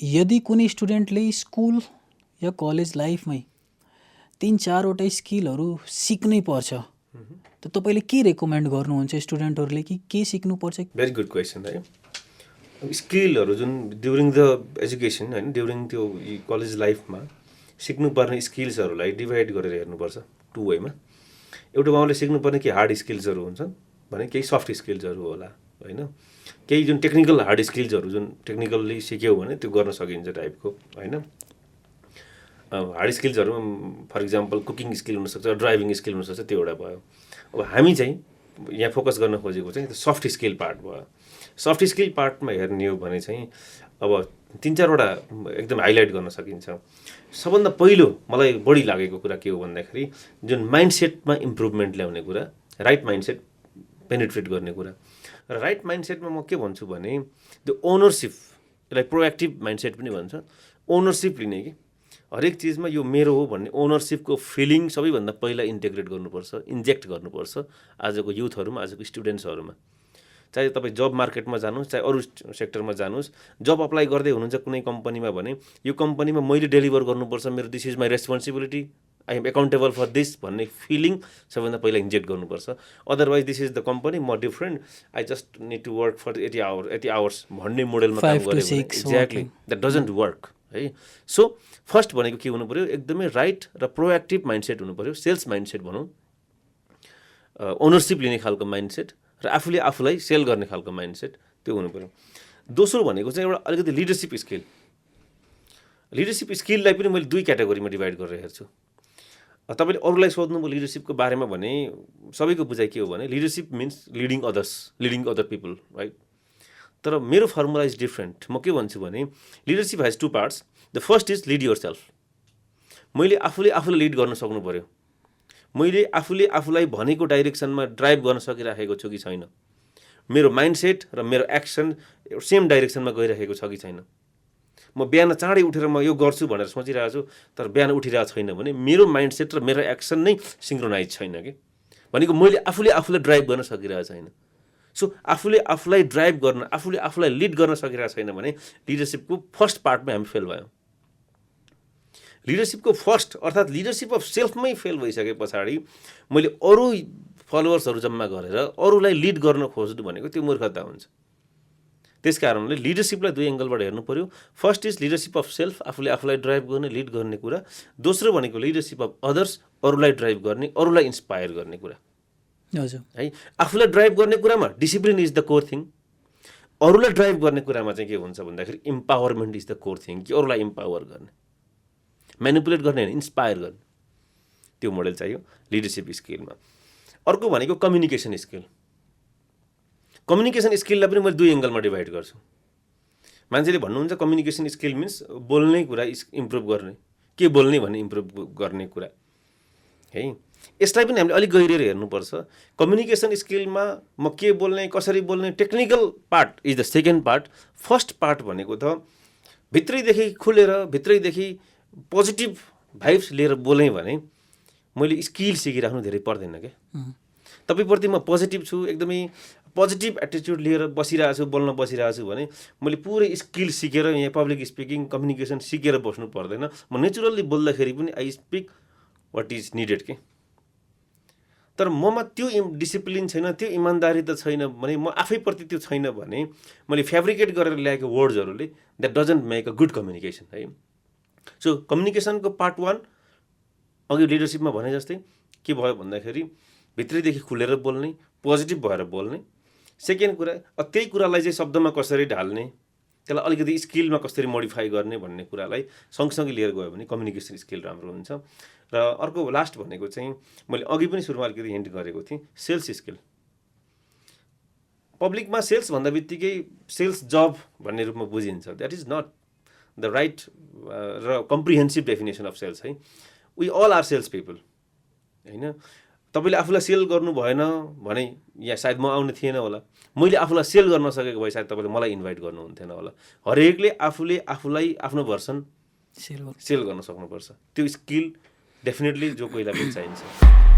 यदि कुनै स्टुडेन्टले स्कुल या कलेज लाइफमै 3-4वटा स्किलहरू सिक्नै पर्छ त तपाईँले के रेकमेन्ड गर्नुहुन्छ स्टुडेन्टहरूले कि के सिक्नुपर्छ? भेरी गुड क्वेसन है। स्किलहरू जुन ड्युरिङ द एजुकेसन होइन, ड्युरिङ त्यो कलेज लाइफमा सिक्नुपर्ने स्किल्सहरूलाई डिभाइड गरेर हेर्नुपर्छ टु वेमा। एउटा गाउँले सिक्नुपर्ने केही हार्ड स्किल्सहरू हुन्छन् भने केही सफ्ट स्किल्सहरू होला होइन। केही जुन टेक्निकल हार्ड स्किल्सहरू जुन टेक्निकल्ली सिक्यौ भने त्यो गर्न सकिन्छ टाइपको होइन। हार्ड स्किल्सहरू फर इक्जाम्पल कुकिङ स्किल हुनसक्छ, ड्राइभिङ स्किल हुनसक्छ, त्यो एउटा भयो। अब हामी चाहिँ यहाँ फोकस गर्न खोजेको चाहिँ सफ्ट स्किल पार्ट भयो। सफ्ट स्किल पार्टमा हेर्ने हो भने चाहिँ अब 3-4वटा एकदम हाइलाइट गर्न सकिन्छ। सबभन्दा पहिलो मलाई बढी लागेको कुरा के हो भन्दाखेरि जुन माइन्डसेटमा इम्प्रुभमेन्ट ल्याउने कुरा, राइट माइन्डसेट पेनिट्रेट गर्ने कुरा। र राइट माइन्डसेटमा म के भन्छु भने त्यो ओनरसिप, यसलाई प्रोएक्टिभ माइन्डसेट पनि भन्छ। ओनरसिप लिने कि हरेक चिजमा यो मेरो हो भन्ने ओनरसिपको फिलिङ सबैभन्दा पहिला इन्टिग्रेट गर्नुपर्छ, इन्जेक्ट गर्नुपर्छ आजको युथहरूमा, आजको स्टुडेन्ट्सहरूमा। चाहे तपाईँ जब मार्केटमा जानुहोस्, चाहे अरू सेक्टरमा जानुहोस्, जब अप्लाई गर्दै हुनुहुन्छ कुनै कम्पनीमा भने यो कम्पनीमा मैले डेलिभर गर्नुपर्छ, मेरो this is my responsibility, I am accountable for this भन्ने फिलिङ सबभन्दा पहिला इन्जेक्ट गर्नुपर्छ। Otherwise this is the company, म different, I just need to work for 80 hours भन्ने मोडलमा काम गऱ्यो भने एक्ज्याक्टली द्याट डजन्ट वर्क है। सो फर्स्ट भनेको के हुनु पऱ्यो, एकदमै राइट र प्रोएक्टिभ माइन्डसेट हुनु पऱ्यो, सेल्स माइन्डसेट भनौँ, ओनरसिप लिने खालको माइन्डसेट र आफूले आफूलाई सेल गर्ने खालको माइन्डसेट, त्यो हुनु पऱ्यो। दोस्रो भनेको चाहिँ एउटा अलिकति लिडरसिप स्किल। लिडरसिप स्किललाई पनि मैले 2 क्याटेगोरीमा डिभाइड गरेर हेर्छु। तपाईँले अरूलाई सोध्नुभयो लिडरसिपको बारेमा भने सबैको बुझाइ के हो भने leadership means leading others, leading other people right. तर मेरो फर्मुला इज डिफ्रेन्ट। म के भन्छु भने leadership has 2 parts. The first is lead yourself. मैले आफूले आफूलाई लिड गर्न सक्नु पऱ्यो। मैले आफूले आफूलाई भनेको डाइरेक्सनमा ड्राइभ गर्न सकिराखेको छु कि छैन, मेरो माइन्डसेट र मेरो एक्सन सेम डाइरेक्सनमा गइरहेको छ कि छैन। म बिहान चाँडै उठेर म यो गर्छु भनेर सोचिरहेको छु तर बिहान उठिरहेको छैन भने मेरो माइन्डसेट र मेरो एक्सन नै सिङ्क्रोनाइज छैन कि, भनेको मैले आफूले आफूलाई ड्राइभ गर्न सकिरहेको छैन। सो आफूले आफूलाई ड्राइभ गर्न, आफूले आफूलाई लिड गर्न सकिरहेको छैन भने लिडरसिपको फर्स्ट पार्टमै हामी फेल भयौँ। लिडरसिपको फर्स्ट अर्थात् लिडरसिप अफ सेल्फमै फेल भइसके पछाडि मैले अरू फलोवर्सहरू जम्मा गरेर अरूलाई लिड गर्न खोज्नु भनेको त्यो मूर्खता हुन्छ। त्यस कारणले लिडरसिपलाई 2 एङ्गलबाट हेर्नु पऱ्यो। First is leadership of self, आफूले आफूलाई ड्राइभ गर्ने, लिड गर्ने कुरा। दोस्रो भनेको लिडरसिप अफ अदर्स, अरूलाई ड्राइभ गर्ने, अरूलाई इन्सपायर गर्ने कुरा। हजुर है, आफूलाई ड्राइभ गर्ने कुरामा discipline is the core thing. अरूलाई ड्राइभ गर्ने कुरामा चाहिँ के हुन्छ भन्दाखेरि empowerment is the core thing, कि अरूलाई इम्पावर गर्ने, म्यानिपुलेट गर्ने होइन, इन्सपायर गर्ने, त्यो मोडल चाहियो लिडरसिप स्किलमा। अर्को भनेको कम्युनिकेसन स्किल। कम्युनिकेसन स्किललाई पनि मैले 2 एङ्गलमा डिभाइड गर्छु। मान्छेले भन्नुहुन्छ कम्युनिकेसन स्किल मिन्स बोल्ने कुरा इम्प्रुभ गर्ने, के बोल्ने भन्ने इम्प्रुभ गर्ने कुरा है। यसलाई पनि हामीले अलिक गहिरेर हेर्नुपर्छ। कम्युनिकेसन स्किलमा म के बोल्ने, कसरी बोल्ने, technical part is the second part. First part भनेको त भित्रैदेखि खुलेर, भित्रैदेखि पोजिटिभ भाइब्स लिएर बोलेँ भने मैले स्किल सिकिराख्नु धेरै पर्दैन क्या। तपाईँप्रति म पोजिटिभ छु, एकदमै पोजिटिभ एटिट्युड लिएर बसिरहेको छु, बोल्न बसिरहेको छु भने मैले पुरै स्किल सिकेर यहाँ पब्लिक स्पिकिङ, कम्युनिकेसन सिकेर बस्नु पर्दैन। म नेचुरल्ली बोल्दाखेरि पनि I speak what is needed के। तर ममा त्यो डिसिप्लिन छैन, त्यो इमान्दारी त छैन भने, म आफैप्रति त्यो छैन भने मैले फेब्रिकेट गरेर ल्याएको वर्ड्सहरूले that doesn't make a good communication है। सो कम्युनिकेसनको पार्ट 1 अघि लिडरसिपमा भने जस्तै के भयो भन्दाखेरि भित्रैदेखि खुलेर बोल्ने, पोजिटिभ भएर बोल्ने। सेकेन्ड कुरा त्यही कुरालाई चाहिँ शब्दमा कसरी ढाल्ने, त्यसलाई अलिकति स्किलमा कसरी मोडिफाई गर्ने भन्ने कुरालाई सँगसँगै लिएर गयो भने कम्युनिकेसन स्किल राम्रो हुन्छ। र अर्को लास्ट भनेको चाहिँ मैले अघि पनि सुरुमा अलिकति हिन्ट गरेको थिएँ, सेल्स स्किल। पब्लिकमा सेल्स भन्दा बित्तिकै सेल्स जब भन्ने रूपमा बुझिन्छ, that is not the right र कम्प्रिहेन्सिभ डेफिनेसन अफ सेल्स है। We all are sales people होइन। तपाईँले आफूलाई सेल गर्नु भएन भने यहाँ सायद म आउने थिएन होला, मैले आफूलाई सेल गर्न सकेको भए सायद तपाईँले मलाई इन्भाइट गर्नुहुन्थेन होला। हरेकले आफूले आफूलाई आफ्नो भर्सन सेल गर्न सक्नुपर्छ। त्यो स्किल डेफिनेटली जो कोहीलाई पनि चाहिन्छ।